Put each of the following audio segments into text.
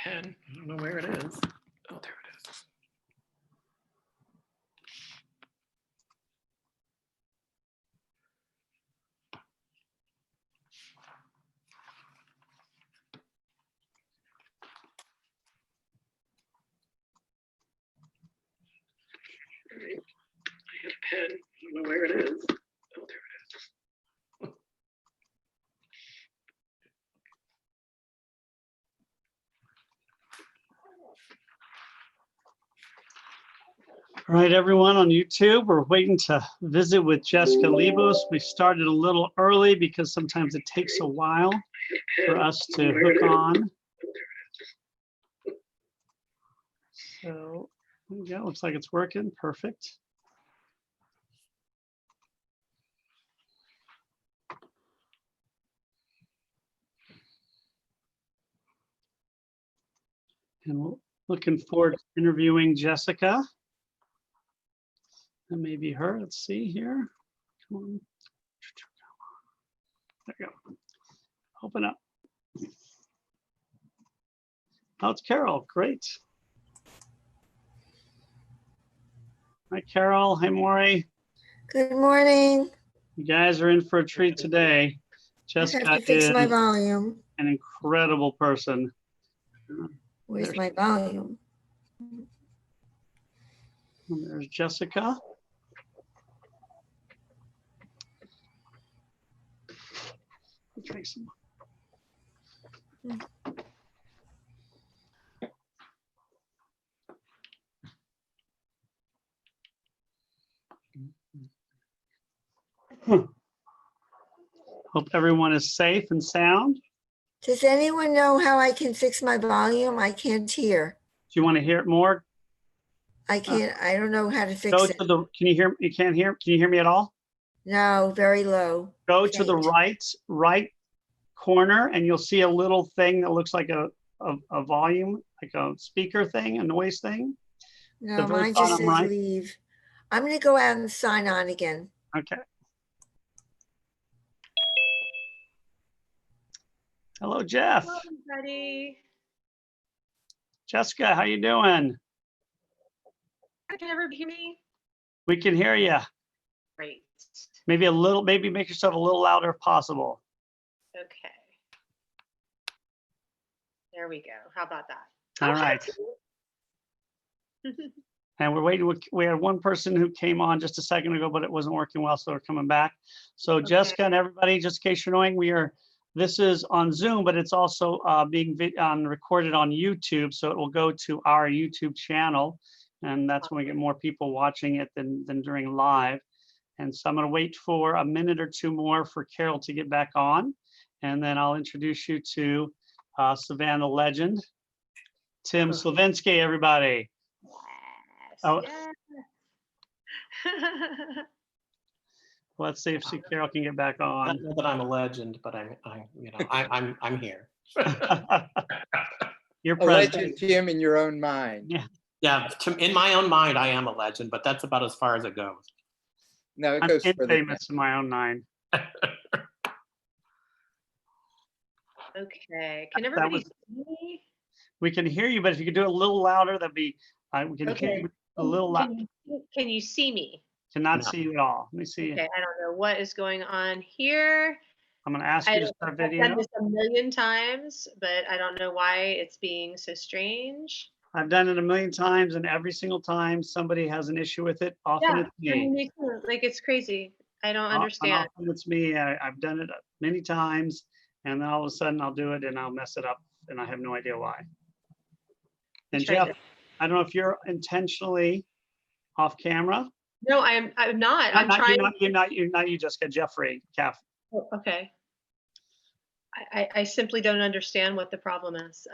pen. I don't know where it is. Oh, there it is. All right. I had a pen. I don't know where it is. Oh, there it is. All right, everyone on YouTube, we're waiting to visit with Jessica Lebos. We started a little early because sometimes it takes a while for us to hook on. So, yeah, looks like it's working. Perfect. And we're looking forward to interviewing Jessica. That may be her. Let's see here. Come on. There you go. Open up. Oh, it's Carol. Great. Hi, Carol. Hi, Maury. Good morning. You guys are in for a treat today. I have Jessica to fix is my volume. an incredible person. Where's my volume? And there's Jessica. Drink some. Hope everyone is safe and sound. Does anyone know how I can fix my volume? I can't hear. Do you want to hear it more? I can't, I don't know how to fix Go it. to the, can you hear, you can't hear, can you hear me at all? No, very low. Go to the right corner and you'll see a little thing that looks like a volume, like a speaker thing, a noise thing. No, mine just says right. leave. I'm going to go out and sign on again. Okay. Hello, Jeff. Hello, everybody. Jessica, how you doing? Can everybody hear me? We can hear you. Great. Maybe a little, maybe make yourself a little louder if possible. Okay. There we go. How about that? All right. And we're waiting. We had one person who came on just a second ago, but it wasn't working well, so we're coming back. So Okay. Jessica and everybody, just in case you're knowing, this is on Zoom, but it's also being recorded on YouTube, so it will go to our YouTube channel, and that's when we get more people watching it than during live. And so I'm going to wait for a minute or two more for Carol to get back on, and then I'll introduce you to Savannah legend, Tim Slavinsky, everybody. Yes. Oh. Yes. Let's see if Carol can get back on. I don't know that I'm a legend, but I'm here. You're A present. legend, Jim, in your own mind. Yeah. In my own mind, I am a legend, but that's about as far as it goes. No, it I'm goes further. infamous in my own mind. Okay. Can everybody see me? We can hear you, but if you could do it a little louder, that'd be. We can hear you a little loud. Can you see me? Cannot No. see you at all. Let me see. Okay. I don't know what is going on here. I'm going to ask you to start I've video. done this a million times, but I don't know why it's being so strange. I've done it a million times, and every single time somebody has an issue with it. Often Yeah, it's me. me too. Like it's crazy. I don't understand. Often it's me. I've done it many times, and then all of a sudden I'll do it and I'll mess it up, and I have no idea why. And Jeff, I don't know if you're intentionally off camera. No, I'm not. I'm trying. You're not you, Jessica. Jeffrey, Kath. Oh, okay. I simply don't understand what the problem is.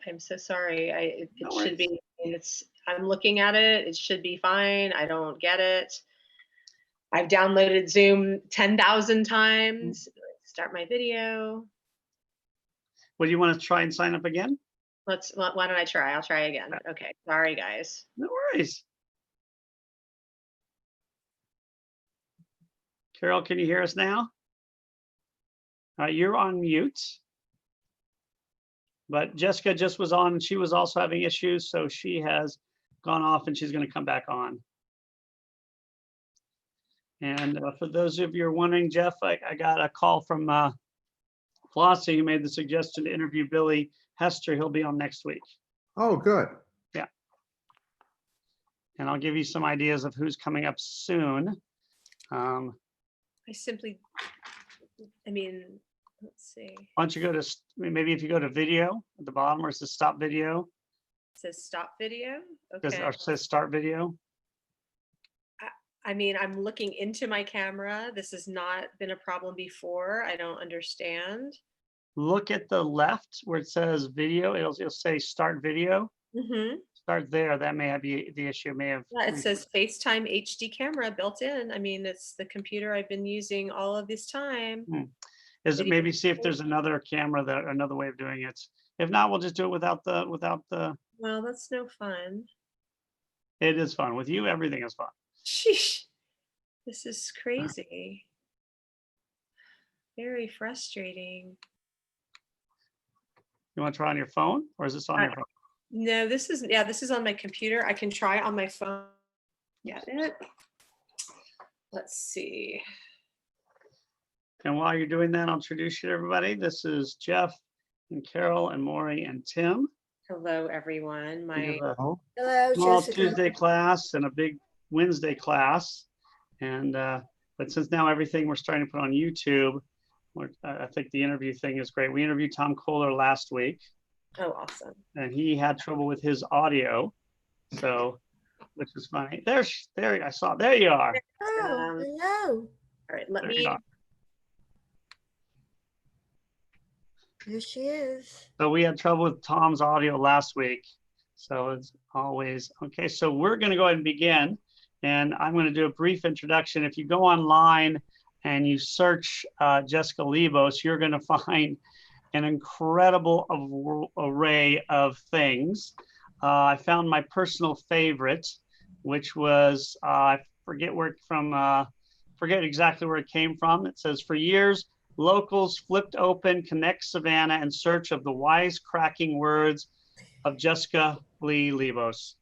I'm so sorry. It No should be. I'm looking at it. It should be fine. I don't get it. I've downloaded Zoom 10,000 times. Start my video. Well, you want to try and sign up again? Why don't I try? I'll try again. Okay. Sorry, guys. No worries. Carol, can you hear us now? You're on mute. But Jessica just was on, and she was also having issues, so she has gone off and she's going to come back on. And for those of you who are wondering, Jeff, I got a call from Flossie, who made the suggestion to interview Billy Hester. He'll be on next week. Oh, good. And I'll give you some ideas of who's coming up soon. I mean, let's see. Why don't you go to, maybe if you go to video at the bottom where it says stop video, It says stop video. or Okay. it says start video. I mean, I'm looking into my camera. This has not been a problem before. I don't understand. Look at the left where it says video. It'll say start video. Mm-hmm. Start there. That may have the issue. May have. Yeah, it says FaceTime HD camera built in. I mean, it's the computer I've been using all of this time. Is it maybe see if there's another camera another way of doing it. If not, we'll just do it without the. Well, that's no fun. It is fun with you. Everything is fun. Sheesh. This is crazy. Very frustrating. You want to try on your phone, or is this on your phone? No, this is on my computer. I can try it on my phone. Get it? Let's see. And while you're doing that, I'll introduce you to everybody. This is Jeff and Carol and Maury and Tim. Hello, everyone. We have a Oh, Hello, small Jessica. Tuesday class and a big Wednesday class. And but since now everything we're starting to put on YouTube, I think the interview thing is great. We interviewed Tom Kohler last week, Oh, awesome. and he had trouble with his audio, so which is funny. There I saw. There you are. Oh, hello. All right, let There you me. are. There she is. So we had trouble with Tom's audio last week. So it's always okay. So we're going to go ahead and begin. And I'm going to do a brief introduction. If you go online and you search Jessica Lebos, you're going to find an incredible array of things. I found my personal favorite, which was, I forget exactly where it came from. It says, for years, locals flipped open Connect Savannah in search of the wisecracking words of Jessica Lee Lebos.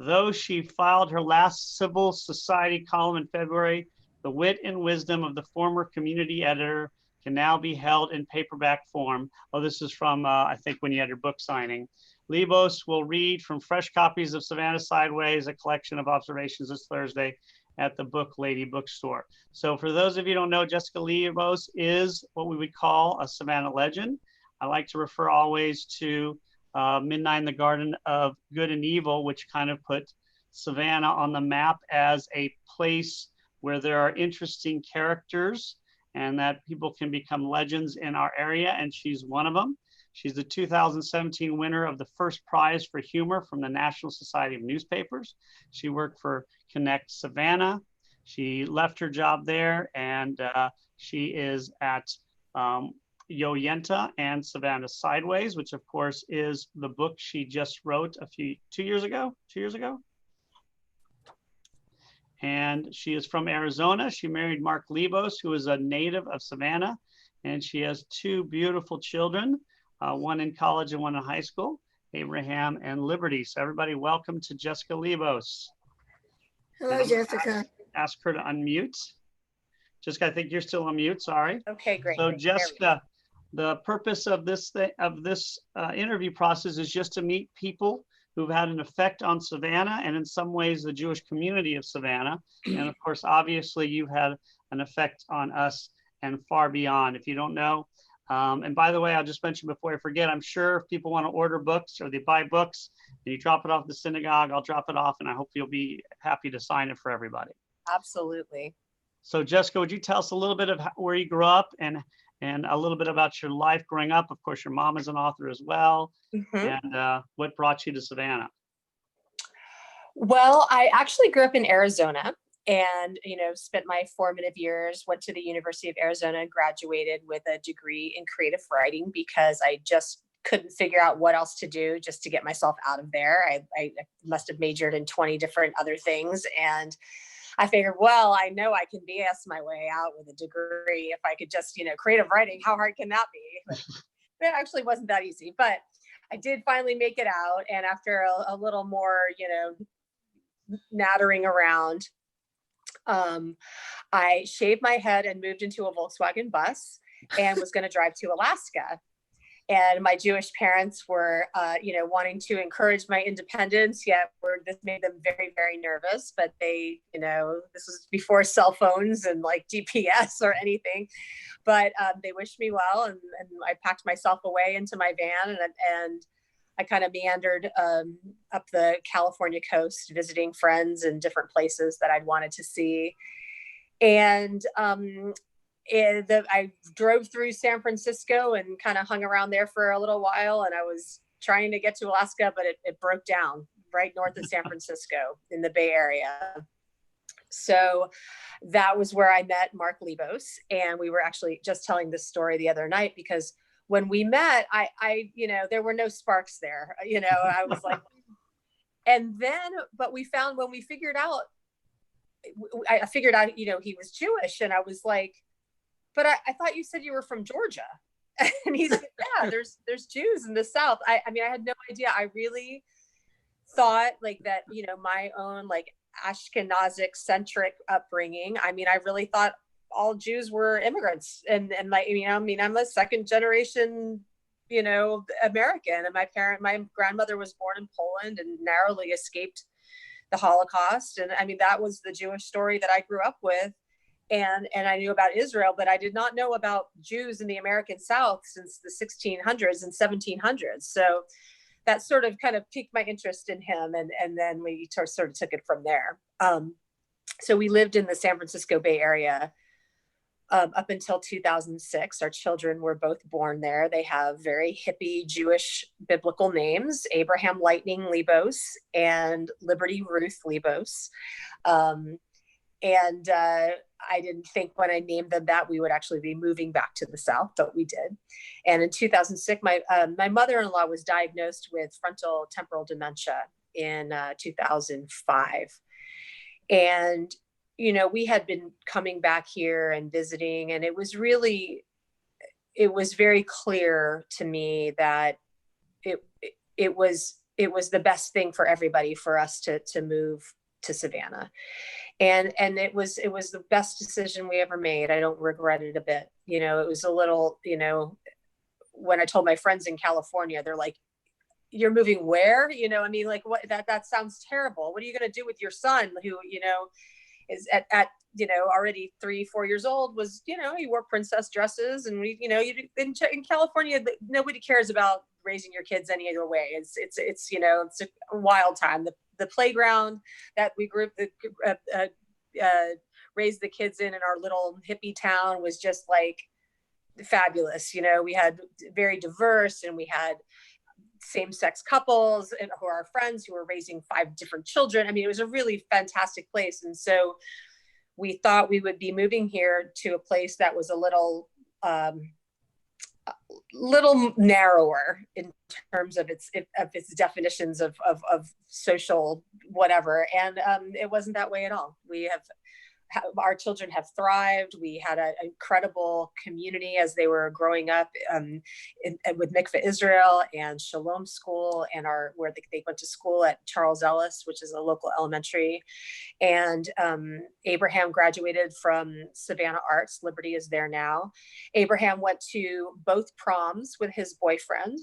Though she filed her last civil society column in February, the wit and wisdom of the former community editor can now be held in paperback form. Oh, this is from, I think, when you had your book signing. Lebos will read from fresh copies of Savannah Sideways, a collection of observations this Thursday at the Book Lady bookstore. So for those of you who don't know, Jessica Lebos is what we would call a Savannah legend. I like to refer always to Midnight in the Garden of Good and Evil, which kind of put Savannah on the map as a place where there are interesting characters and that people can become legends in our area, and she's one of them. She's the 2017 winner of the first prize for humor from the National Society of Newspapers. She worked for Connect Savannah. She left her job there, and she is at Yoyenta and Savannah Sideways, which of course is the book she just wrote 2 years ago. And she is from Arizona. She married Mark Lebos, who is a native of Savannah, and she has two beautiful children, one in college and one in high school, Abraham and Liberty. So everybody, welcome to Jessica Lebos. Hello, Jessica. Ask her to unmute. Jessica, I think you're still on mute, sorry. Okay, great. So great. There we go. Jessica, the purpose of this interview process is just to meet people who've had an effect on Savannah and in some ways the Jewish community of Savannah. And of course, obviously you've had an effect on us and far beyond. If you don't know, and by the way, I'll just mention before I forget, I'm sure if people want to order books or they buy books and you drop it off at the synagogue, I'll drop it off and I hope you'll be happy to sign it for everybody. Absolutely. So Jessica, would you tell us a little bit of where you grew up and a little bit about your life growing up? Of course, your mom is an author as well. And what brought you to Savannah? Well, I actually grew up in Arizona and, spent my formative years, went to the University of Arizona, graduated with a degree in creative writing because I just couldn't figure out what else to do just to get myself out of there. I must have majored in 20 different other things. And I figured, well, I know I can BS my way out with a degree if I could just, creative writing. How hard can that be? But it actually wasn't that easy. But I did finally make it out. And after a little more, nattering around, I shaved my head and moved into a Volkswagen bus and was going to drive to Alaska. And my Jewish parents were, wanting to encourage my independence, yet this made them very, very nervous. But they, this was before cell phones and like GPS or anything. But they wished me well, and I packed myself away into my van, and I kind of meandered up the California coast, visiting friends in different places that I'd wanted to see. And I drove through San Francisco and kind of hung around there for a little while. And I was trying to get to Alaska, but it broke down right north of San Francisco in the Bay Area. So that was where I met Mark Lebos. And we were actually just telling this story the other night, because when we met, I there were no sparks there. I was like, and then, but when we figured out, I figured out, he was Jewish, and I was like, but I thought you said you were from Georgia. And he's like, yeah, there's Jews in the South. I mean, I had no idea. I really thought like that, my own like Ashkenazic centric upbringing. I mean, I really thought all Jews were immigrants, and like, I'm a second generation, American, and my grandmother was born in Poland and narrowly escaped the Holocaust. And I mean, that was the Jewish story that I grew up with. And I knew about Israel, but I did not know about Jews in the American South since the 1600s and 1700s. So that sort of kind of piqued my interest in him. And then we sort of took it from there. So we lived in the San Francisco Bay Area up until 2006. Our children were both born there. They have very hippie Jewish biblical names: Abraham Lightning Lebos and Liberty Ruth Lebos. And I didn't think when I named them that we would actually be moving back to the South, but we did. And in 2006, my mother-in-law was diagnosed with frontal temporal dementia in 2005. And, we had been coming back here and visiting, and it was very clear to me that it was the best thing for everybody for us to move to Savannah. And it was the best decision we ever made. I don't regret it a bit. It was a little, when I told my friends in California, they're like, "You're moving where?" Like, what, that sounds terrible. What are you going to do with your son who, is at already 3-4 years old, was, he wore princess dresses, and we, in California, nobody cares about raising your kids any other way. It's a wild time. The playground that we raised the kids in our little hippie town was just like fabulous. We had very diverse, and we had same-sex couples and who are our friends who were raising 5 different children. I mean, it was a really fantastic place. And so we thought we would be moving here to a place that was a little narrower in terms of its definitions of social whatever. And it wasn't that way at all. Our children have thrived. We had an incredible community as they were growing up with Mikveh Israel and Shalom School, and where they went to school at Charles Ellis, which is a local elementary. And Abraham graduated from Savannah Arts. Liberty is there now. Abraham went to both proms with his boyfriend,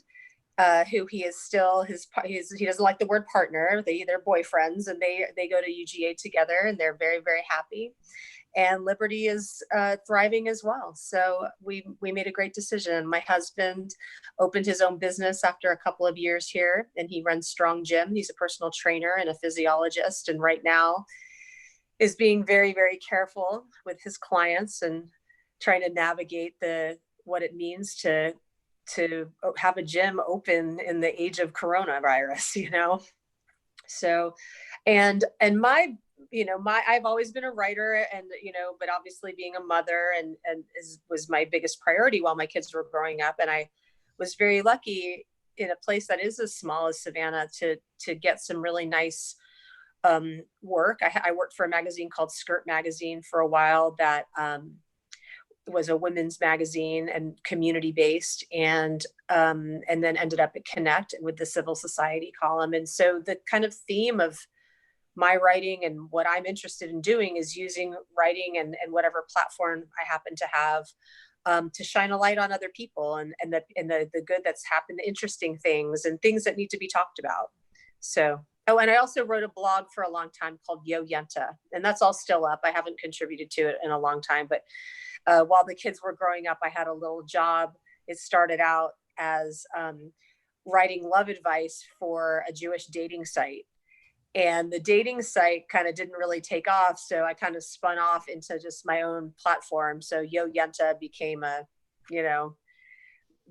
who he is still he doesn't like the word partner. They're boyfriends, and they go to UGA together, and they're very, very happy. And Liberty is thriving as well. So we made a great decision. My husband opened his own business after a couple of years here, and he runs Strong Gym. He's a personal trainer and a physiologist, and right now is being very, very careful with his clients and trying to navigate what it means to have a gym open in the age of coronavirus, So, and I've always been a writer, and, but obviously being a mother was my biggest priority while my kids were growing up. And I was very lucky in a place that is as small as Savannah to get some really nice work. I worked for a magazine called Skirt Magazine for a while that was a women's magazine and community based, and then ended up at Connect with the civil society column. And so the kind of theme of my writing and what I'm interested in doing is using writing and whatever platform I happen to have to shine a light on other people and the good that's happened, the interesting things and things that need to be talked about. So, oh, and I also wrote a blog for a long time called Yo Yenta, and that's all still up. I haven't contributed to it in a long time, but while the kids were growing up, I had a little job. It started out as writing love advice for a Jewish dating site. And the dating site kind of didn't really take off. So I kind of spun off into just my own platform. So Yo Yenta became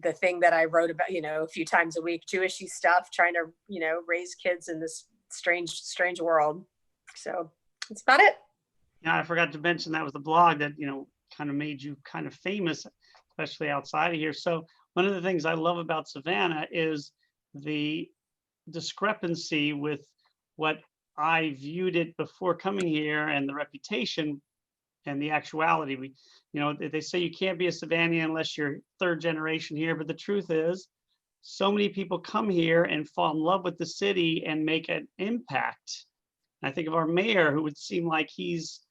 the thing that I wrote about, a few times a week, Jewishy stuff, trying to, raise kids in this strange world. So that's about it. Yeah, I forgot to mention that was the blog that, kind of made you kind of famous, especially outside of here. So one of the things I love about Savannah is the discrepancy with what I viewed it before coming here and the reputation and the actuality. They say you can't be a Savannian unless you're third generation here, but the truth is so many people come here and fall in love with the city and make an impact. I think of our mayor, who would seem like he's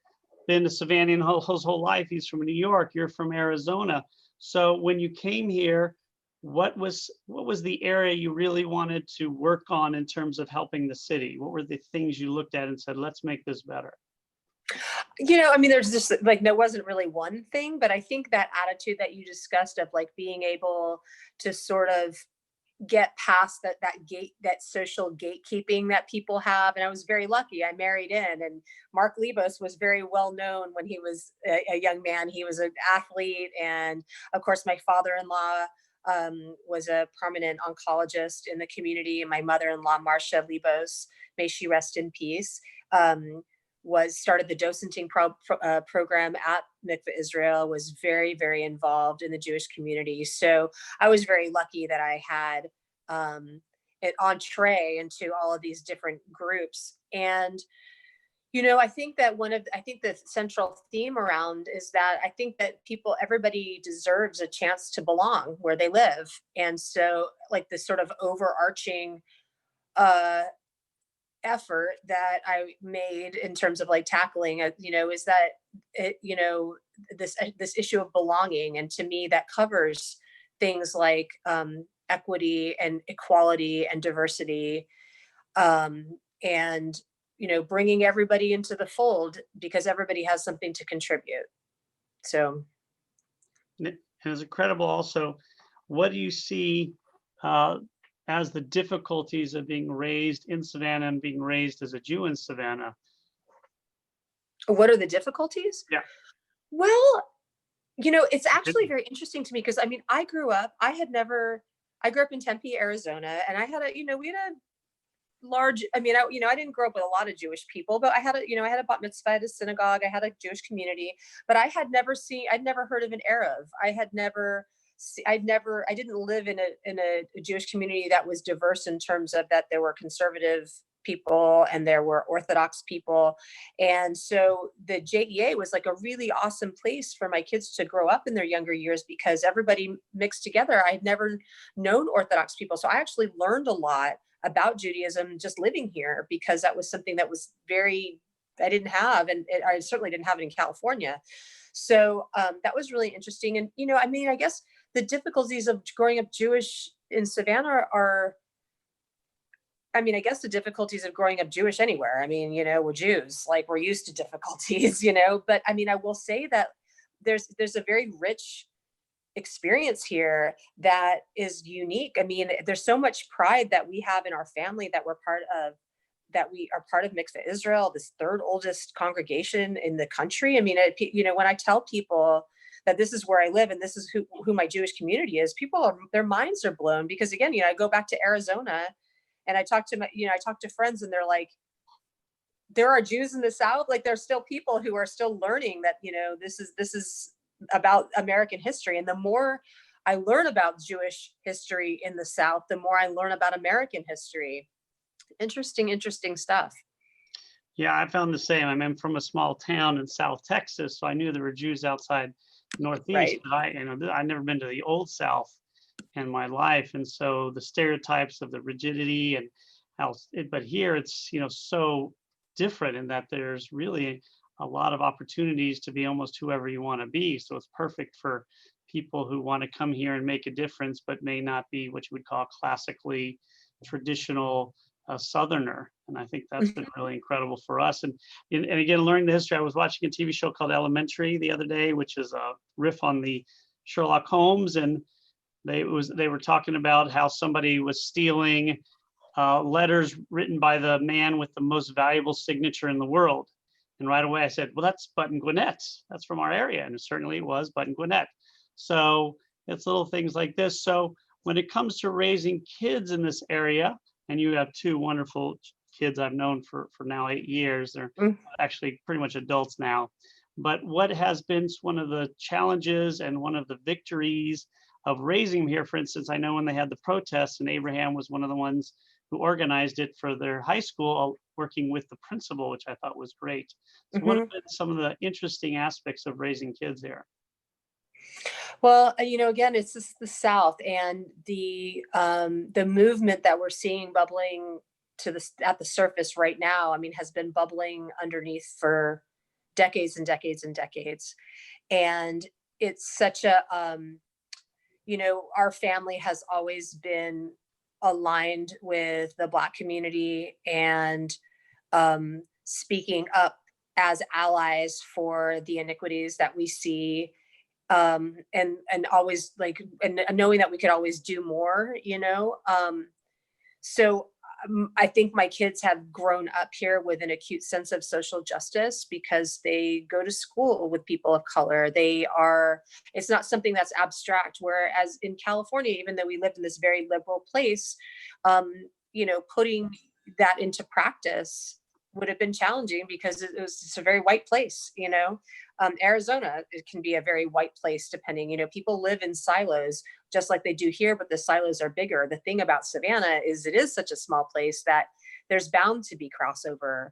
been a Savannian his whole life. He's from New York, you're from Arizona. So when you came here, what was the area you really wanted to work on in terms of helping the city? What were the things you looked at and said, let's make this better? There's just there wasn't really one thing, but I think that attitude that you discussed of being able to sort of get past that gate, that social gatekeeping that people have. And I was very lucky. I married in, and Mark Lebos was very well known when he was a young man. He was an athlete. And of course, my father-in-law was a prominent oncologist in the community. And my mother-in-law, Marcia Lebos, may she rest in peace, started the docenting program at Mikveh Israel, was very, very involved in the Jewish community. So I was very lucky that I had an entree into all of these different groups. And, I think that the central theme around is that I think that everybody deserves a chance to belong where they live. And so the sort of overarching effort that I made in terms of tackling, is that this issue of belonging. And to me, that covers things like equity and equality and diversity, and bringing everybody into the fold because everybody has something to contribute. So, and it's incredible. Also, what do you see as the difficulties of being raised in Savannah and being raised as a Jew in Savannah? What are the difficulties? Yeah. Well, it's actually very interesting to me because I grew up in Tempe, Arizona, and I had we had a large, I didn't grow up with a lot of Jewish people, but I had a bat mitzvah at a synagogue. I had a Jewish community, but I'd never heard of an Erev. I didn't live in a Jewish community that was diverse in terms of that there were conservative people and there were Orthodox people. And so the JEA was a really awesome place for my kids to grow up in their younger years because everybody mixed together. I had never known Orthodox people. So I actually learned a lot about Judaism just living here because that was something that was I didn't have, and I certainly didn't have it in California. So that was really interesting. And, I guess the difficulties of growing up Jewish in Savannah are, I guess the difficulties of growing up Jewish anywhere. We're Jews, we're used to difficulties, but I will say that there's a very rich experience here that is unique. There's so much pride that we have in our family that we are part of Mikveh Israel, this third oldest congregation in the country. When I tell people that this is where I live and this is who my Jewish community is, their minds are blown because again, I go back to Arizona and I talk to friends and they're like, there are Jews in the South. There's still people who are still learning that, this is about American history. And the more I learn about Jewish history in the South, the more I learn about American history. Interesting stuff. Yeah, I found the same. I'm from a small town in South Texas, so I knew there were Jews outside Northeast. But I've never been to the old South in my life. And so the stereotypes of the rigidity and but here it's, so different in that there's really a lot of opportunities to be almost whoever you want to be. So it's perfect for people who want to come here and make a difference, but may not be what you would call classically traditional Southerner. And I think that's been really incredible for us. And again, learning the history, I was watching a TV show called Elementary the other day, which is a riff on the Sherlock Holmes. And they were talking about how somebody was stealing letters written by the man with the most valuable signature in the world. And right away I said, well, that's Button Gwinnett. That's from our area. And certainly it was Button Gwinnett. So it's little things like this. So when it comes to raising kids in this area, and you have two wonderful kids I've known for now 8 years, they're actually pretty much adults now. But what has been one of the challenges and one of the victories of raising them here, for instance, I know when they had the protests, and Abraham was one of the ones who organized it for their high school, working with the principal, which I thought was great. So what have been some of the interesting aspects of raising kids here? Well, again, it's just the South, and the movement that we're seeing bubbling at the surface right now, has been bubbling underneath for decades and decades and decades. And it's such a, our family has always been aligned with the Black community and speaking up as allies for the iniquities that we see, and always and knowing that we could always do more, so I think my kids have grown up here with an acute sense of social justice because they go to school with people of color. It's not something that's abstract, whereas in California, even though we lived in this very liberal place, putting that into practice would have been challenging because it's a very white place, Arizona, it can be a very white place depending, people live in silos just like they do here, but the silos are bigger. The thing about Savannah is it is such a small place that there's bound to be crossover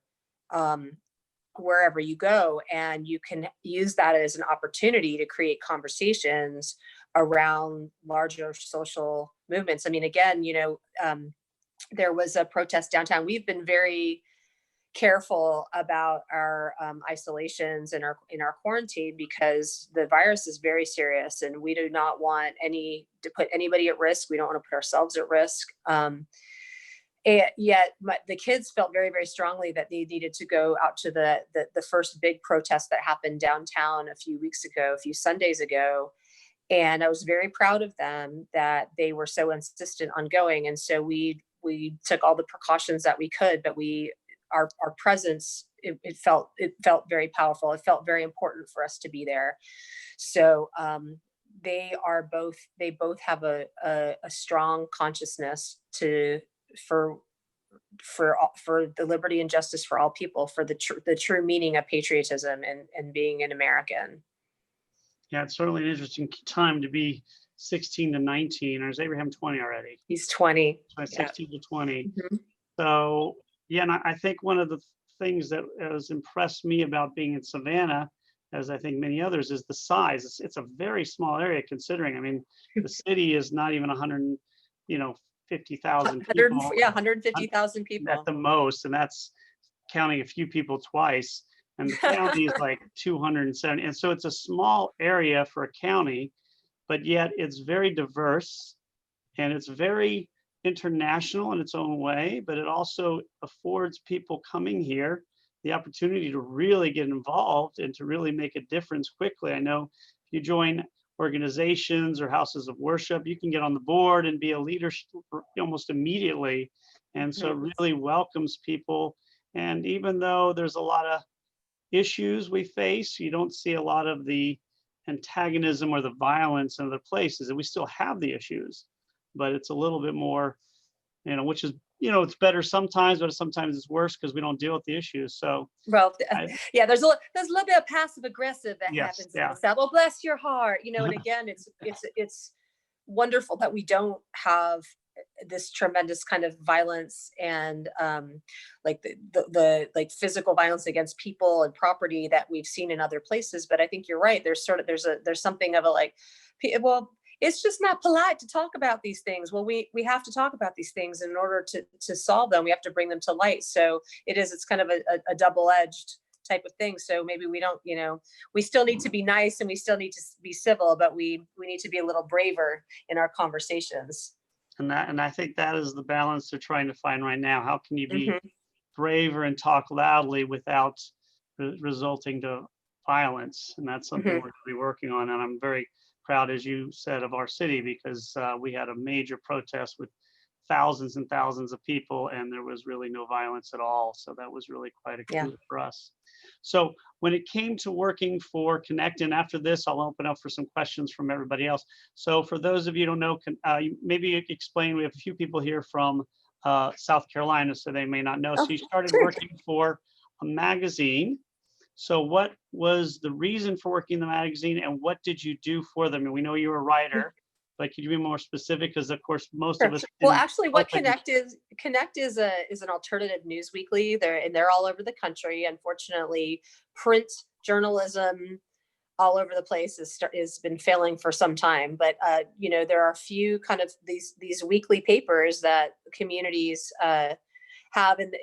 wherever you go. And you can use that as an opportunity to create conversations around larger social movements. Again, there was a protest downtown. We've been very careful about our isolations and in our quarantine because the virus is very serious and we do not want to put anybody at risk. We don't want to put ourselves at risk. And yet the kids felt very, very strongly that they needed to go out to the first big protest that happened downtown a few Sundays ago. And I was very proud of them that they were so insistent on going. And so we took all the precautions that we could, but our presence, it felt very powerful. It felt very important for us to be there. So they both have a strong consciousness for the liberty and justice for all people, for the true meaning of patriotism and being an American. Yeah, it's certainly an interesting time to be 16 to 19, or is Abraham 20 already? He's 20. 16 to 20. Mm-hmm. So yeah, and I think one of the things that has impressed me about being in Savannah, as I think many others, is the size. It's a very small area considering, the city is not even 50,000 people. Yeah, 150,000 people. At the most, and that's counting a few people twice. And the county is like 270. And so it's a small area for a county, but yet it's very diverse and it's very international in its own way, but it also affords people coming here the opportunity to really get involved and to really make a difference quickly. I know if you join organizations or houses of worship, you can get on the board and be a leader almost immediately. And so it really welcomes people. And even though there's a lot of issues we face, you don't see a lot of the antagonism or the violence in other places, and we still have the issues. But it's a little bit more, which is, it's better sometimes, but sometimes it's worse because we don't deal with the issues. So, well, yeah, there's a little bit of passive aggressive that happens in the South. Well, bless your heart, and again, it's wonderful that we don't have this tremendous kind of violence and like the like physical violence against people and property that we've seen in other places. But I think you're right. There's something of a like, well, it's just not polite to talk about these things. Well, we have to talk about these things in order to solve them. We have to bring them to light. So it's kind of a double-edged type of thing. So maybe we don't, we still need to be nice and we still need to be civil, but we need to be a little braver in our conversations. And I think that is the balance they're trying to find right now. How can you be Mhm. braver and talk loudly without resulting to violence? And that's something we're going to be working on. And I'm very proud, as you said, of our city, because we had a major protest with thousands and thousands of people, and there was really no violence at all. So that was really quite a coup for us. So when it came to working for Connect, and after this, I'll open up for some questions from everybody else. So for those of you who don't know, maybe you could explain, we have a few people here from South Carolina, so they may not know. So you started working for a magazine. So what was the reason for working in the magazine, and what did you do for them? And we know you're a writer, but could you be more specific? Because of course, most of us. Well, actually, what Connect is an alternative news weekly. They're all over the country. Unfortunately, print journalism all over the place has been failing for some time. But there are a few kind of these weekly papers that communities have, and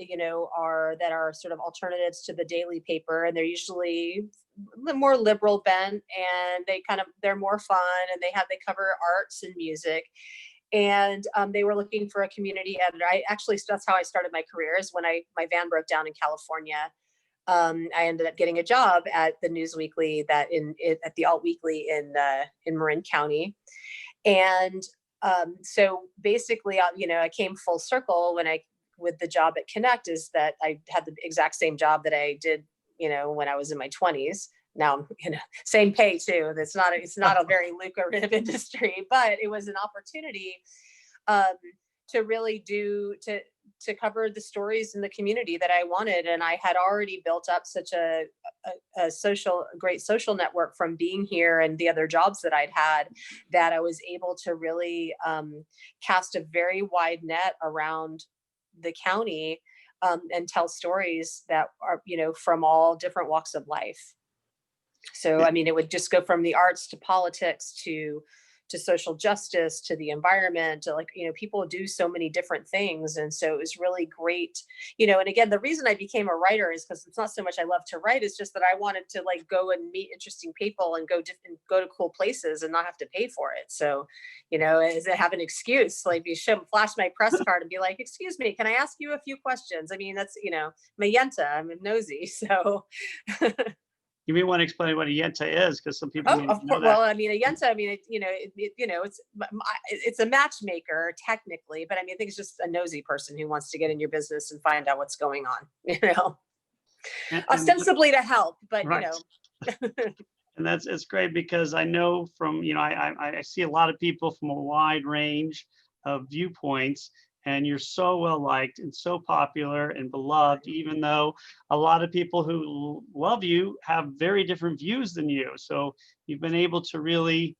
are sort of alternatives to the daily paper, and they're usually more liberal bent, and they're more fun, and they cover arts and music. And they were looking for a community editor. That's how I started my career, is when my van broke down in California. I ended up getting a job at the News Weekly at the Alt Weekly in Marin County. And so basically, I came full circle with the job at Connect, is that I had the exact same job that I did, when I was in my 20s. Now, same pay too. It's not a very lucrative industry, but it was an opportunity to really to cover the stories in the community that I wanted. And I had already built up such a great social network from being here and the other jobs that I'd had, that I was able to really cast a very wide net around the county and tell stories that are, from all different walks of life. So, I mean, it would just go from the arts to politics to social justice to the environment, to people do so many different things. And so it was really great, and again, the reason I became a writer is because it's not so much I love to write, it's just that I wanted to go and meet interesting people and go to cool places and not have to pay for it. So, as I have an excuse, flash my press card and be like, excuse me, can I ask you a few questions? I mean, that's, Mayenta, I'm nosy. So You may want to explain what a yenta is, because some people may not know that. Well, I mean, a yenta, it's a matchmaker technically, but I mean, I think it's just a nosy person who wants to get in your business and find out what's going on, And ostensibly to help, but right. And it's great, because I know from, I see a lot of people from a wide range of viewpoints, and you're so well liked and so popular and beloved, even though a lot of people who love you have very different views than you. So you've been able to really,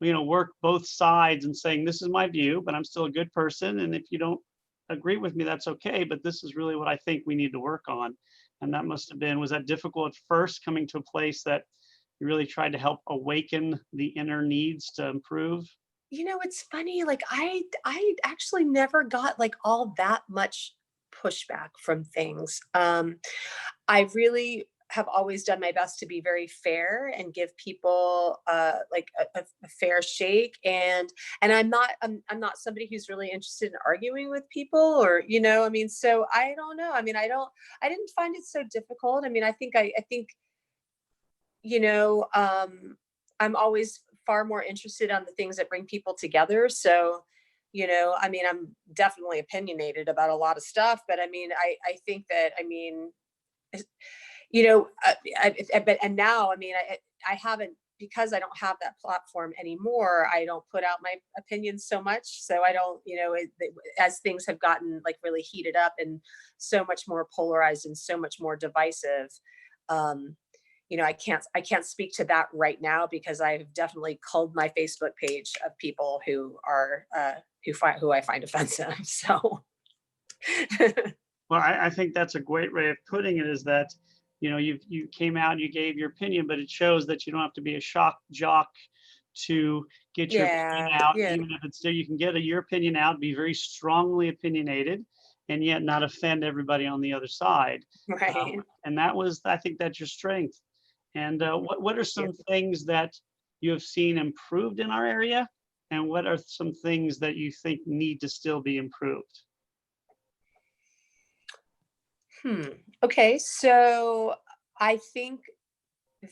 work both sides and saying, this is my view, but I'm still a good person. And if you don't agree with me, that's okay. But this is really what I think we need to work on. And that was that difficult at first, coming to a place that you really tried to help awaken the inner needs to improve? It's funny, I actually never got all that much pushback from things. I really have always done my best to be very fair and give people a fair shake. And I'm not somebody who's really interested in arguing with people, or, so I don't know. I mean, I didn't find it so difficult. I mean, I think, I'm always far more interested on the things that bring people together. So, I'm definitely opinionated about a lot of stuff, but I mean, I think that, and now, I haven't, because I don't have that platform anymore, I don't put out my opinions so much. So I don't, as things have gotten really heated up and so much more polarized and so much more divisive, I can't speak to that right now because I've definitely culled my Facebook page of people who are who I find offensive. So Well, I think that's a great way of putting it, is that, you came out, you gave your opinion, but it shows that you don't have to be a shock jock to get your opinion out. yeah, Even if it's there, you can get your opinion out, be very strongly opinionated, and yet not offend everybody on the other side. right. And I think that's your strength. And what are some things that you have seen improved in our area? And what are some things that you think need to still be improved? Okay, so I think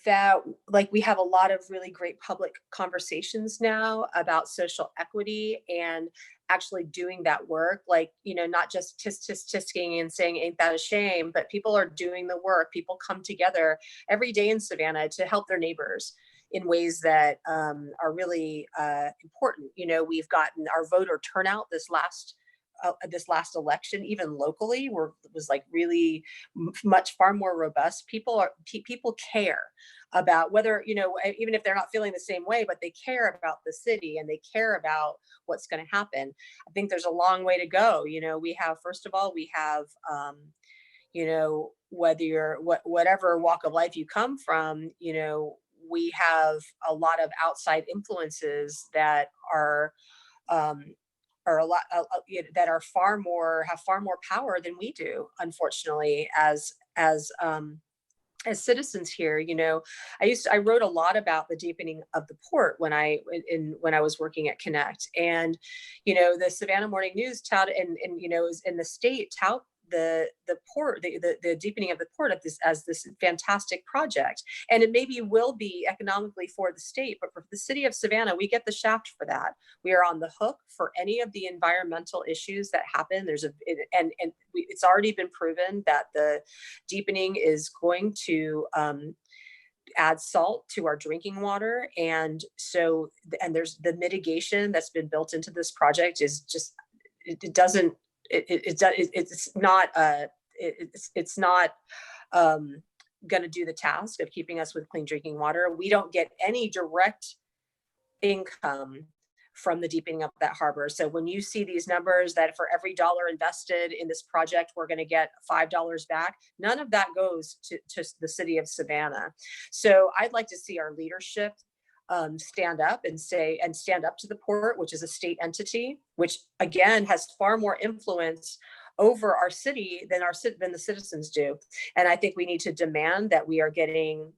that like we have a lot of really great public conversations now about social equity and actually doing that work, like, not just tisking and saying ain't that a shame, but people are doing the work. People come together every day in Savannah to help their neighbors in ways that are really important. We've gotten our voter turnout this last election, even locally, was like really far more robust. People care about whether, even if they're not feeling the same way, but they care about the city and they care about what's going to happen. I think there's a long way to go. First of all, we have, whether you're whatever walk of life you come from, we have a lot of outside influences that are a lot that are have far more power than we do, unfortunately, as citizens here. I wrote a lot about the deepening of the port when I was working at Connect, and the Savannah Morning News touted and is in the state tout the port, the deepening of the port as this fantastic project, and it maybe will be economically for the state, but for the city of Savannah, we get the shaft for that. We are on the hook for any of the environmental issues that happen. It's already been proven that the deepening is going to add salt to our drinking water, and there's the mitigation that's been built into this project is just it's not going to do the task of keeping us with clean drinking water. We don't get any direct income from the deepening of that harbor. So when you see these numbers that for every $1 invested in this project, we're going to get $5 back, none of that goes to the city of Savannah. So I'd like to see our leadership stand up to the port, which is a state entity, which again has far more influence over our city than the citizens do. And I think we need to demand that we are getting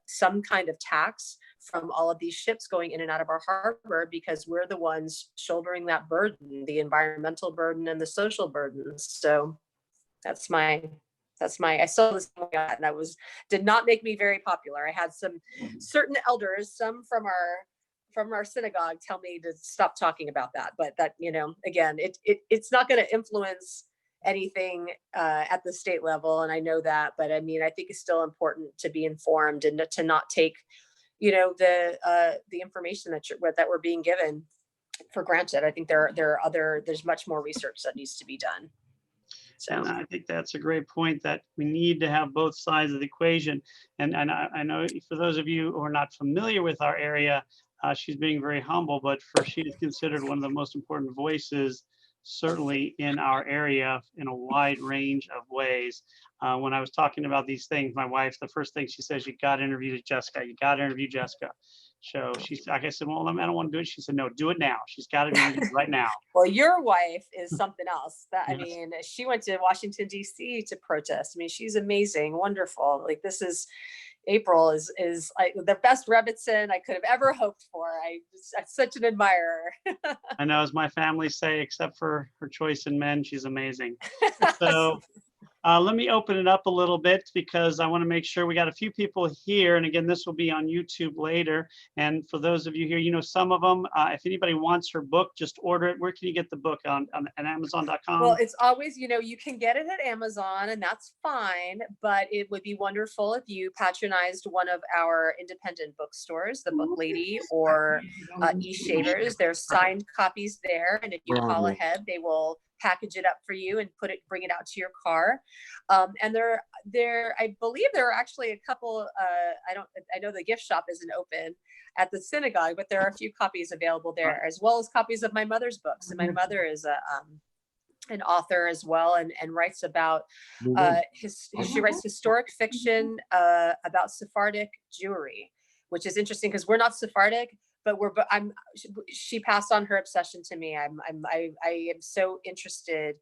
some kind of tax from all of these ships going in and out of our harbor, because we're the ones shouldering that burden, the environmental burden and the social burden. So I saw this and did not make me very popular. I had some certain elders, some from our synagogue, tell me to stop talking about that. But that, again, it's not going to influence anything at the state level, and I know that. But I mean, I think it's still important to be informed and to not take, the information that we're being given for granted. I think there's much more research that needs to be done. So and I think that's a great point, that we need to have both sides of the equation. And I know for those of you who are not familiar with our area, she's being very humble, but she is considered one of the most important voices, certainly in our area, in a wide range of ways. When I was talking about these things, my wife, the first thing she says, you got to interview Jessica. You got to interview Jessica. So I said, well, I don't want to do it. She said, no, do it now. She's got to be interviewed right now. Well, your wife is something else. Yes. I mean, she went to Washington, D.C. to protest. I mean, she's amazing, wonderful. Like April is like the best Rebbitzin I could have ever hoped for. I'm such an admirer. I know, as my family say, except for her choice in men, she's amazing. So let me open it up a little bit, because I want to make sure we got a few people here. And again, this will be on YouTube later. And for those of you here, some of them, if anybody wants her book, just order it. Where can you get the book? On Amazon.com? Well, it's always, you can get it at Amazon, and that's fine. But it would be wonderful if you patronized one of our independent bookstores, the Book Lady or E-Shavers. There's signed copies there. And if you call ahead, they will package it up for you and bring it out to your car. And I believe there are actually a couple, I know the gift shop isn't open at the synagogue, but there are a few copies available there, as well as copies of my mother's books. And my mother is an author as well, and writes about she writes historic fiction about Sephardic Jewry, which is interesting because we're not Sephardic, but she passed on her obsession to me. I am so interested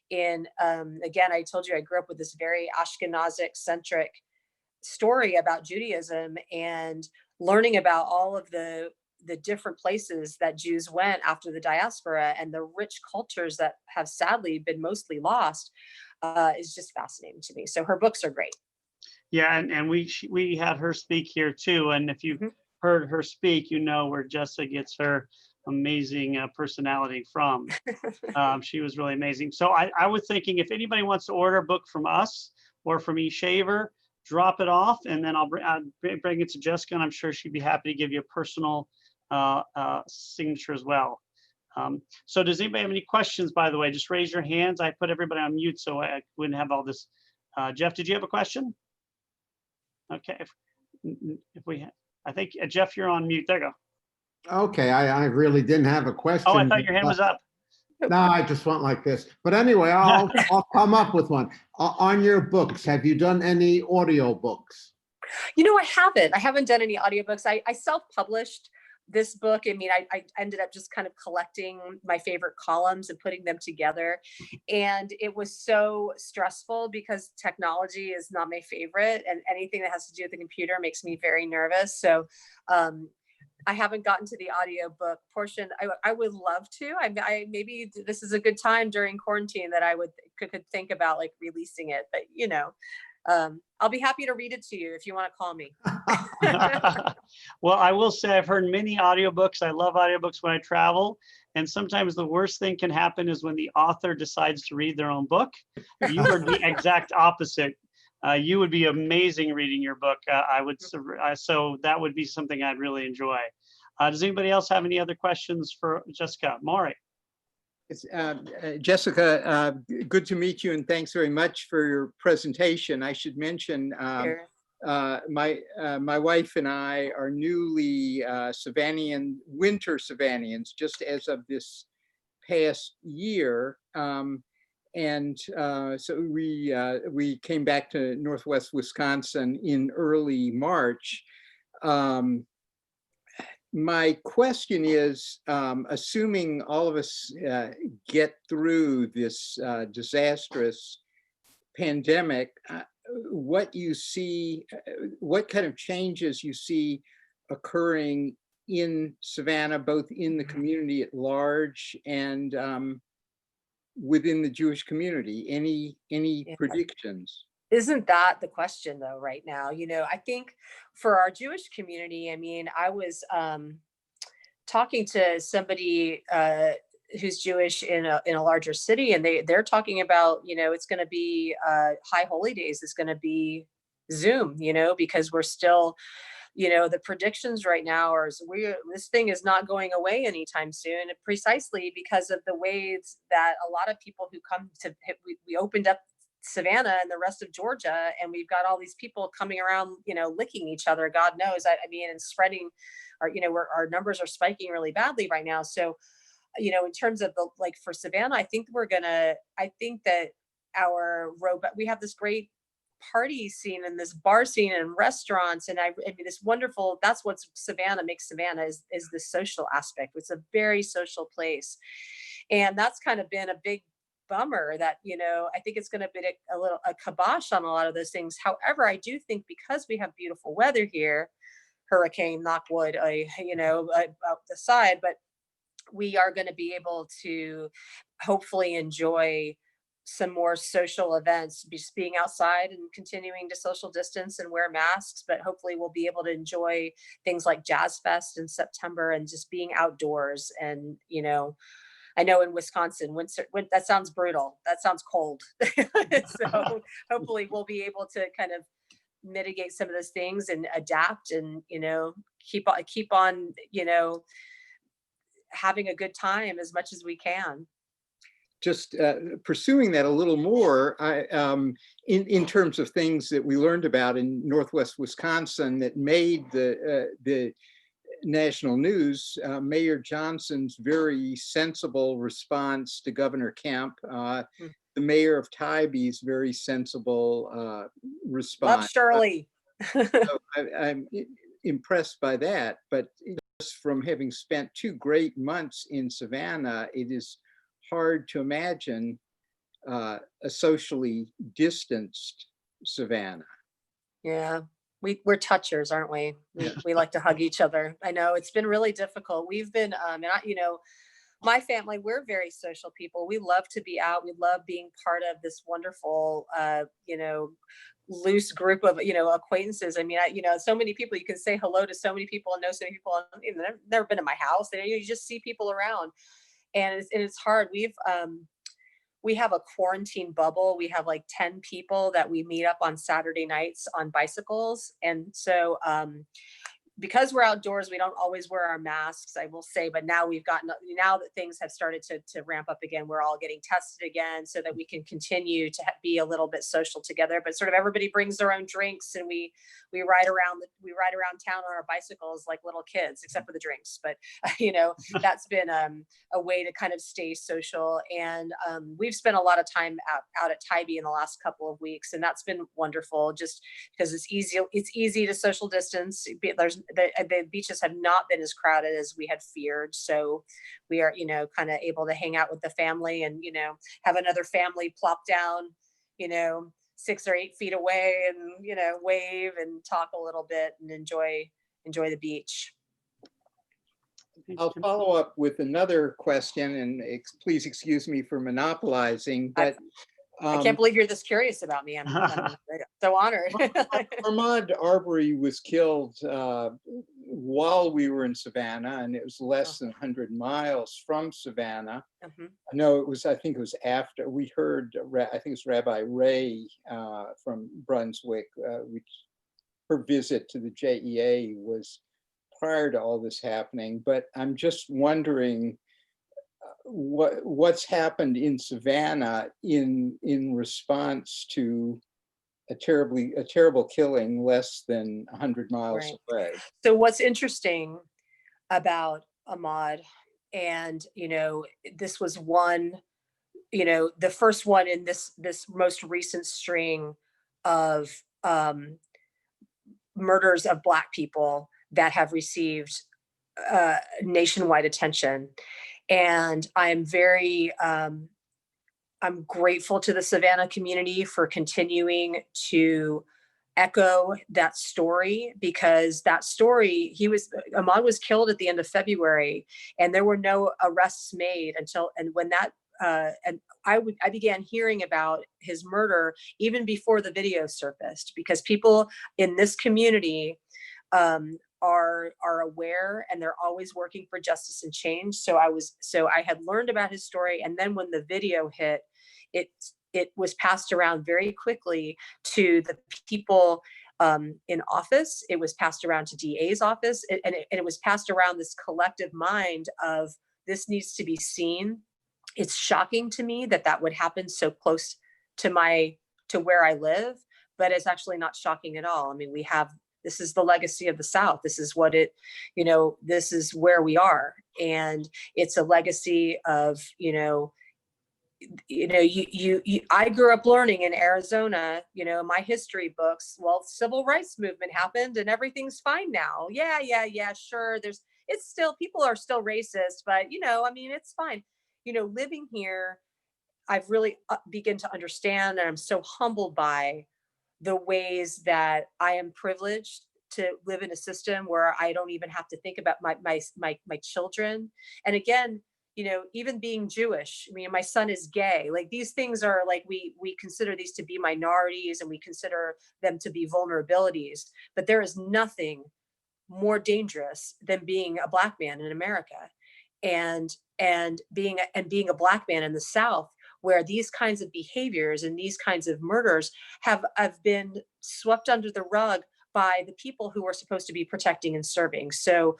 in, again, I told you I grew up with this very Ashkenazic centric story about Judaism, and learning about all of the different places that Jews went after the diaspora and the rich cultures that have sadly been mostly lost is just fascinating to me. So her books are great. Yeah, and we had her speak here too. And if you've heard her speak, you know where Jessica gets her amazing personality from. She was really amazing. So I was thinking, if anybody wants to order a book from us or from eShaver, drop it off, and then I'll bring it to Jessica, and I'm sure she'd be happy to give you a personal signature as well. So does anybody have any questions, by the way? Just raise your hands. I put everybody on mute so I wouldn't have all this. Jeff, did you have a question? Okay, I think Jeff, you're on mute. There you go. Okay, I really didn't have a question. Oh, I thought your hand was up. No, I just went like this. But anyway, I'll come up with one. On your books, have you done any audio books? You know, I haven't done any audiobooks. I self-published this book. I mean, I ended up just kind of collecting my favorite columns and putting them together. And it was so stressful because technology is not my favorite, and anything that has to do with the computer makes me very nervous. So I haven't gotten to the audiobook portion. I would love to. I maybe this is a good time during quarantine that I could think about like releasing it, but you know, I'll be happy to read it to you if you want to call me. Well, I will say I've heard many audiobooks. I love audiobooks when I travel. And sometimes the worst thing can happen is when the author decides to read their own book. You are the exact opposite. You would be amazing reading your book. So that would be something I'd really enjoy. Does anybody else have any other questions for Jessica? Maury? Jessica, good to meet you, and thanks very much for your presentation. I should mention Sure. my wife and I are newly winter Savannians, just as of this past year. So we came back to Northwest Wisconsin in early March. My question is, assuming all of us get through this disastrous pandemic, what you see, what kind of changes you see occurring in Savannah, both in the community at large and within the Jewish community? Any predictions? Isn't that the question though right now? You know, I think for our Jewish community, I mean, I was talking to somebody who's Jewish in a larger city, and they're talking about, you know, it's going to be High Holy Days is going to be Zoom, you know, because we're still, you know, the predictions right now are this thing is not going away anytime soon, precisely because of the ways that a lot of people who come to, we opened up Savannah and the rest of Georgia, and we've got all these people coming around, you know, licking each other, God knows. I mean, and spreading, you know, our numbers are spiking really badly right now. So, you know, in terms of for Savannah, I think that we have this great party scene and this bar scene and restaurants, and I mean, this wonderful, that's what makes Savannah is the social aspect. It's a very social place, and that's kind of been a big bummer that, you know, I think it's going to be a kibosh on a lot of those things. However, I do think because we have beautiful weather here, hurricane, knock wood, you know, out the side, but we are going to be able to hopefully enjoy some more social events, just being outside and continuing to social distance and wear masks, but hopefully we'll be able to enjoy things like Jazz Fest in September and just being outdoors. And, you know, I know in Wisconsin, winter, that sounds brutal. That sounds cold. So hopefully we'll be able to kind of mitigate some of those things and adapt and, you know, keep on, you know, having a good time as much as we can. just pursuing that a little more, in terms of things that we learned about in Northwest Wisconsin that made the national news, Mayor Johnson's very sensible response to Governor Kemp, the mayor of Tybie's very sensible response. Love Shirley. So I'm impressed by that, but just from having spent 2 great months in Savannah, it is hard to imagine a socially distanced Savannah. Yeah, we're touchers, aren't we? We like to hug each other. I know it's been really difficult. We've been, and my family, we're very social people. We love to be out. We love being part of this wonderful, loose group of, acquaintances. I mean, so many people, you can say hello to so many people and know so many people. They've never been in my house. And you just see people around, and it's hard. We have a quarantine bubble. We have like 10 people that we meet up on Saturday nights on bicycles. And so, because we're outdoors, we don't always wear our masks, I will say, but now now that things have started to ramp up again, we're all getting tested again so that we can continue to be a little bit social together. But sort of everybody brings their own drinks, and we ride around town on our bicycles like little kids, except for the drinks. But that's been a way to kind of stay social. And we've spent a lot of time out at Tybee in the last couple of weeks, and that's been wonderful, just because it's easy to social distance. The beaches have not been as crowded as we had feared. So we are, kind of able to hang out with the family and, have another family plop down, 6 or 8 feet away and, wave and talk a little bit and enjoy the beach. I'll follow up with another question, and please excuse me for monopolizing, but I can't believe you're this curious about me. I'm so honored. Ahmaud Arbery was killed while we were in Savannah, and it was less than 100 miles from Savannah. No, I think it was after we heard, I think it was Rabbi Ray from Brunswick, which her visit to the JEA was prior to all this happening. But I'm just wondering, what's happened in Savannah in response to a terrible killing less than 100 miles away. So what's interesting about Ahmaud, and this was one, the first one in this most recent string of murders of Black people that have received nationwide attention. And I'm I'm grateful to the Savannah community for continuing to echo that story, because that story, Ahmaud was killed at the end of February, and there were no arrests made when that, and I began hearing about his murder even before the video surfaced, because people in this community, are aware, and they're always working for justice and change. So I had learned about his story, and then when the video hit, it was passed around very quickly to the people in office. It was passed around to DA's office, and it was passed around this collective mind of, this needs to be seen. It's shocking to me that would happen so close to where I live, but it's actually not shocking at all. I mean, this is the legacy of the South. This is this is where we are. And it's a legacy of, I grew up learning in Arizona, my history books, well, civil rights movement happened and everything's fine now. Yeah, sure. It's still, people are still racist, but it's fine. Living here, I've really begun to understand, and I'm so humbled by the ways that I am privileged to live in a system where I don't even have to think about my children. And again, even being Jewish, my son is gay. Like, these things are like, we consider these to be minorities, and we consider them to be vulnerabilities, but there is nothing more dangerous than being a Black man in America, and being a Black man in the South, where these kinds of behaviors and these kinds of murders have been swept under the rug by the people who are supposed to be protecting and serving. So,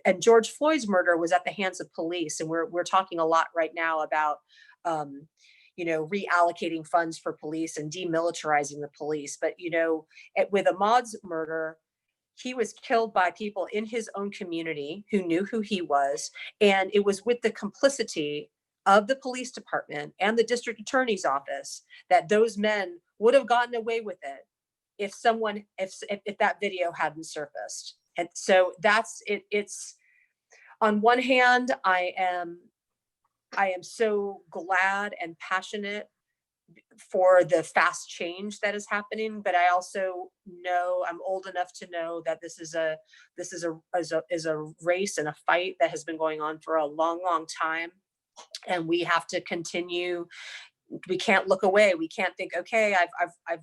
and George Floyd's murder was at the hands of police. And we're talking a lot right now about you know, reallocating funds for police and demilitarizing the police. But, you know, with Ahmaud's murder, he was killed by people in his own community who knew who he was. And it was with the complicity of the police department and the district attorney's office that those men would have gotten away with it if that video hadn't surfaced. And so that's it. It's, on one hand, I am so glad and passionate for the fast change that is happening, but I also know, I'm old enough to know that this is a race and a fight that has been going on for a long, long time. And we have to continue. We can't look away. We can't think, okay, I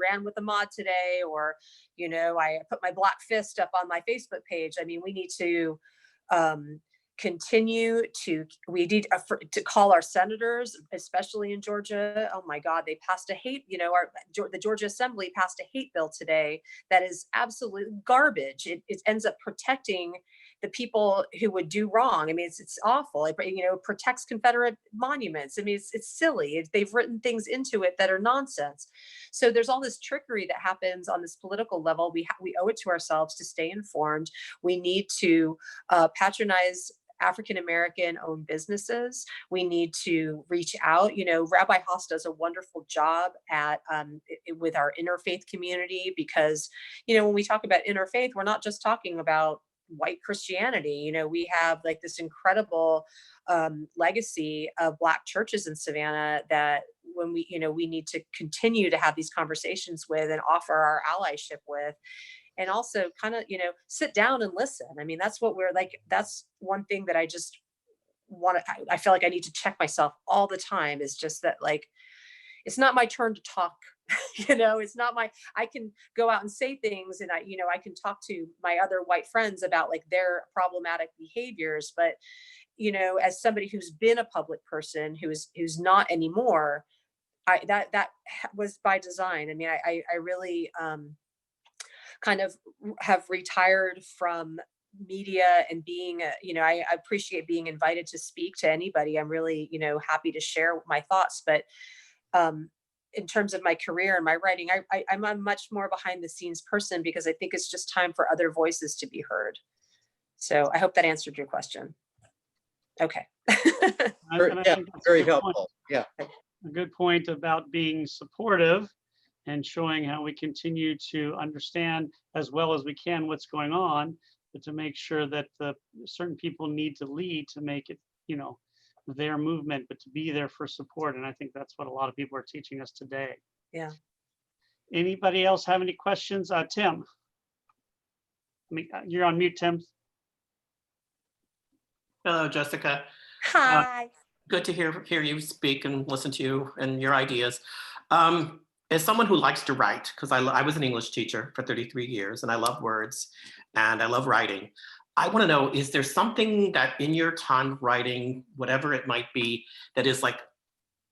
ran with Ahmaud today, or, you know, I put my black fist up on my Facebook page. I mean, we need to continue to, we need to call our senators, especially in Georgia. Oh my God, they passed a hate, you know, the Georgia Assembly passed a hate bill today that is absolute garbage. It ends up protecting the people who would do wrong. I mean, it's awful. It, you know, protects Confederate monuments. I mean, it's silly. They've written things into it that are nonsense. So there's all this trickery that happens on this political level. We owe it to ourselves to stay informed. We need to patronize African-American owned businesses. We need to reach out. You know, Rabbi Haas does a wonderful job at with our interfaith community, because, you know, when we talk about interfaith, we're not just talking about white Christianity. You know, we have like this incredible legacy of Black churches in Savannah that when we, you know, we need to continue to have these conversations with and offer our allyship with. And also kind of, you know, sit down and listen. I mean, that's what we're like, that's one thing that I just want to, I feel like I need to check myself all the time, is just that, like, it's not my turn to talk. You know, it's not my, I can go out and say things, and you know, I can talk to my other white friends about like their problematic behaviors. But, you know, as somebody who's been a public person, who's not anymore, that was by design. I mean, I really, kind of have retired from media and being, you know, I appreciate being invited to speak to anybody. I'm really, you know, happy to share my thoughts. But in terms of my career and my writing, I'm a much more behind the scenes person, because I think it's just time for other voices to be heard. So I hope that answered your question. Okay. Yeah, very helpful. Yeah. A good point about being supportive and showing how we continue to understand as well as we can what's going on, but to make sure that the certain people need to lead to make it, you know, their movement, but to be there for support. And I think that's what a lot of people are teaching us today. Yeah. Anybody else have any questions? Tim, I mean, you're on mute, Tim. Hello, Jessica. Hi. Good to hear you speak and listen to you and your ideas. As someone who likes to write, because I was an English teacher for 33 years and I love words and I love writing, I want to know, is there something that in your time writing, whatever it might be, that is like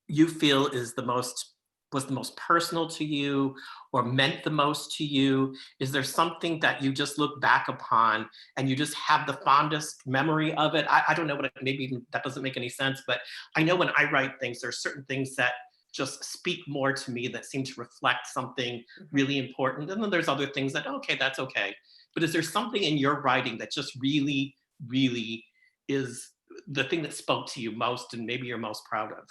you feel was the most personal to you or meant the most to you? Is there something that you just look back upon and you just have the fondest memory of it? I don't know what maybe that doesn't make any sense, but I know when I write things, there are certain things that just speak more to me, that seem to reflect something really important. And then there's other things that, okay, that's okay. But is there something in your writing that just really, really is the thing that spoke to you most and maybe you're most proud of?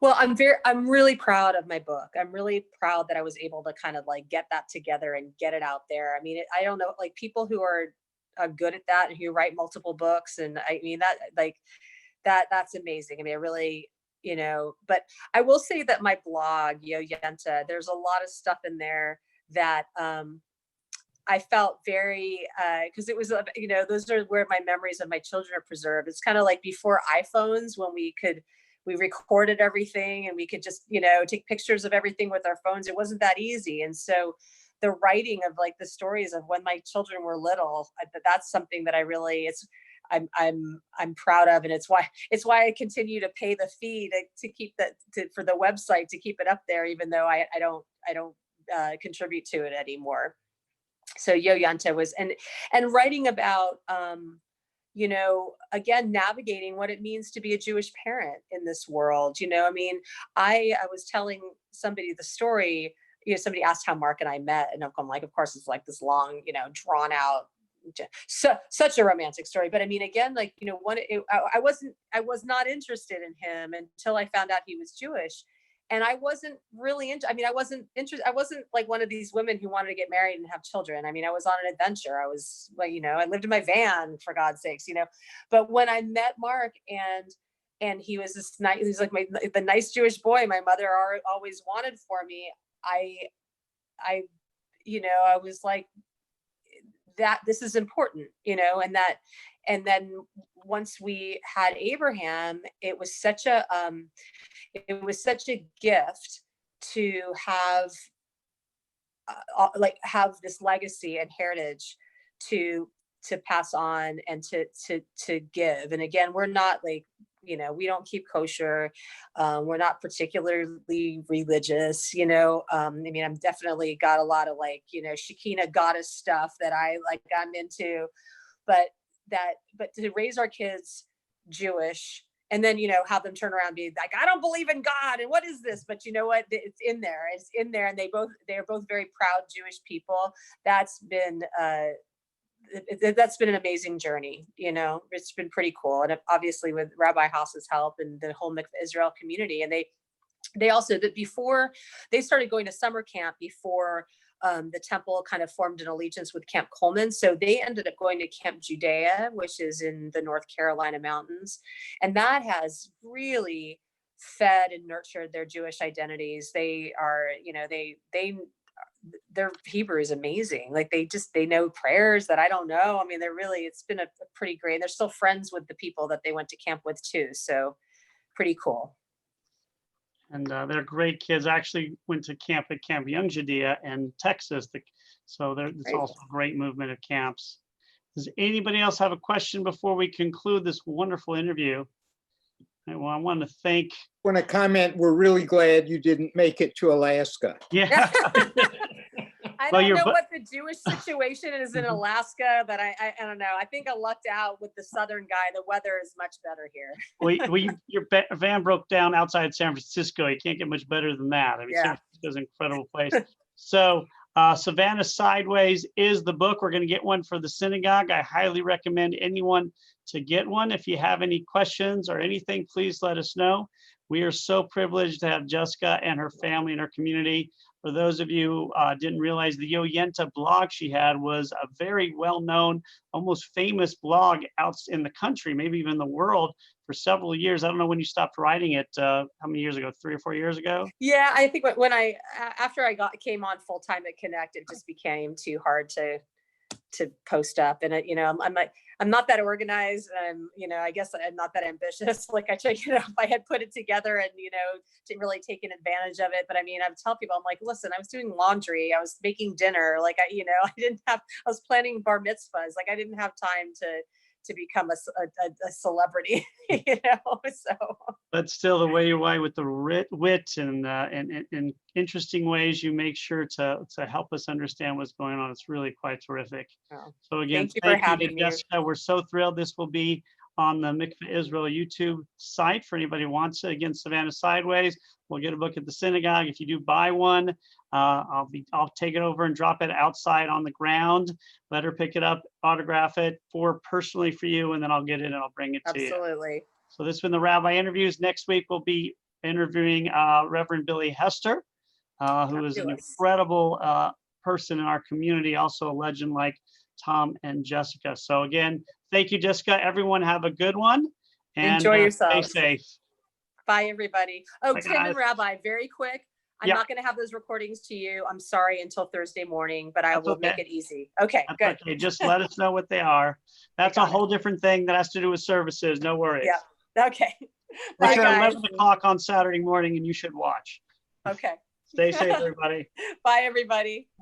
Well, I'm really proud of my book. I'm really proud that I was able to kind of like get that together and get it out there. I mean, I don't know, like people who are good at that and who write multiple books. And I mean, that's amazing. I mean, I really, you know, but I will say that my blog, Yo Yenta, there's a lot of stuff in there that I felt very, because it was, you know, those are where my memories of my children are preserved. It's kind of like before iPhones, when we recorded everything and we could just, you know, take pictures of everything with our phones. It wasn't that easy. And so the writing of like the stories of when my children were little, that's something that I really, I'm proud of, and it's why I continue to pay the fee to keep that for the website, to keep it up there, even though I don't contribute to it anymore. So Yo Yenta was, and writing about you know, again, navigating what it means to be a Jewish parent in this world. You know, I mean, I was telling somebody the story, you know, somebody asked how Mark and I met, and I'm like, of course, it's like this long, you know, drawn out, such a romantic story. But I mean, again, like, you know, I was not interested in him until I found out he was Jewish. And I wasn't really into, I mean, I wasn't interested. I wasn't like one of these women who wanted to get married and have children. I mean, I was on an adventure. I was like, you know, I lived in my van, for God's sakes, you know. But when I met Mark, and he was this nice, he's like the nice Jewish boy my mother always wanted for me. I, you know, I was like, that this is important, you know, and then once we had Abraham, it was such a gift to have have this legacy and heritage to pass on and to give. And again, we're not like, you know, we don't keep kosher. We're not particularly religious, you know. I mean, I'm definitely got a lot of like, you know, Shekinah goddess stuff that I'm into, but to raise our kids Jewish, and then, you know, have them turn around and be like, I don't believe in God, and what is this? But you know what? It's in there. And they're both very proud Jewish people. That's been an amazing journey. You know, it's been pretty cool. And obviously with Rabbi Haas's help and the whole Mikveh Israel community. And they also, that before they started going to summer camp, before the temple kind of formed an allegiance with Camp Coleman. So they ended up going to Camp Judea, which is in the North Carolina mountains. And that has really fed and nurtured their Jewish identities. They are, you know, their Hebrew is amazing. Like they know prayers that I don't know. I mean, it's been a pretty great, they're still friends with the people that they went to camp with too. So pretty cool. And they're great kids. I actually went to camp at Camp Young Judea in Texas. So it's also a great movement of camps. Does anybody else have a question before we conclude this wonderful interview? Well, I want to thank. I want to comment, we're really glad you didn't make it to Alaska. Yeah. I don't know what the Jewish situation is in Alaska, but I don't know. I think I lucked out with the southern guy. The weather is much better here. Your van broke down outside San Francisco. You can't get much better than that. I mean, yeah. San Francisco's an incredible place. So Savannah Sideways is the book. We're going to get one for the synagogue. I highly recommend anyone to get one. If you have any questions or anything, please let us know. We are so privileged to have Jessica and her family and her community. For those of you who didn't realize, the Yoyenta blog she had was a very well-known, almost famous blog out in the country, maybe even the world, for several years. I don't know when you stopped writing it. How many years ago? 3 or 4 years ago? Yeah, I think after I came on full time at Connect, it just became too hard to post up. And you know, I'm not that organized. You know, I guess I'm not that ambitious. Like you know, if I had put it together and, you know, to really taken advantage of it. But I mean, I tell people, I'm like, listen, I was doing laundry, I was making dinner. Like I was planning bar mitzvahs. Like I didn't have time to become a celebrity, you know. So. But still, the way you write with the wit and interesting ways you make sure to help us understand what's going on. It's really quite terrific. Oh, so again, thank you for having me, Jessica. We're so thrilled. This will be on the Mikveh Israel YouTube site for anybody who wants it. Again, Savannah Sideways. We'll get a book at the synagogue. If you do buy one, I'll take it over and drop it outside on the ground. Let her pick it up, autograph it personally for you, and then I'll get it and I'll bring it to you. Absolutely. So this has been the Rabbi Interviews. Next week we'll be interviewing Reverend Billy Hester, who is an incredible person in our community, also a legend like Tom and Jessica. So again, thank you, Jessica. Everyone have a good one. And enjoy yourself. Stay safe. Bye, everybody. Oh, Bye, Tim guys. And Rabbi, very quick. I'm not going to have those recordings to you. I'm sorry until Thursday morning, but I will make it easy. Okay, good. Okay, just let us know what they are. That's a whole different thing that has to do with services. No worries. Yeah. Okay. It's at 11 o'clock on Saturday morning, and you should watch. Okay. Stay safe, everybody. Bye, everybody.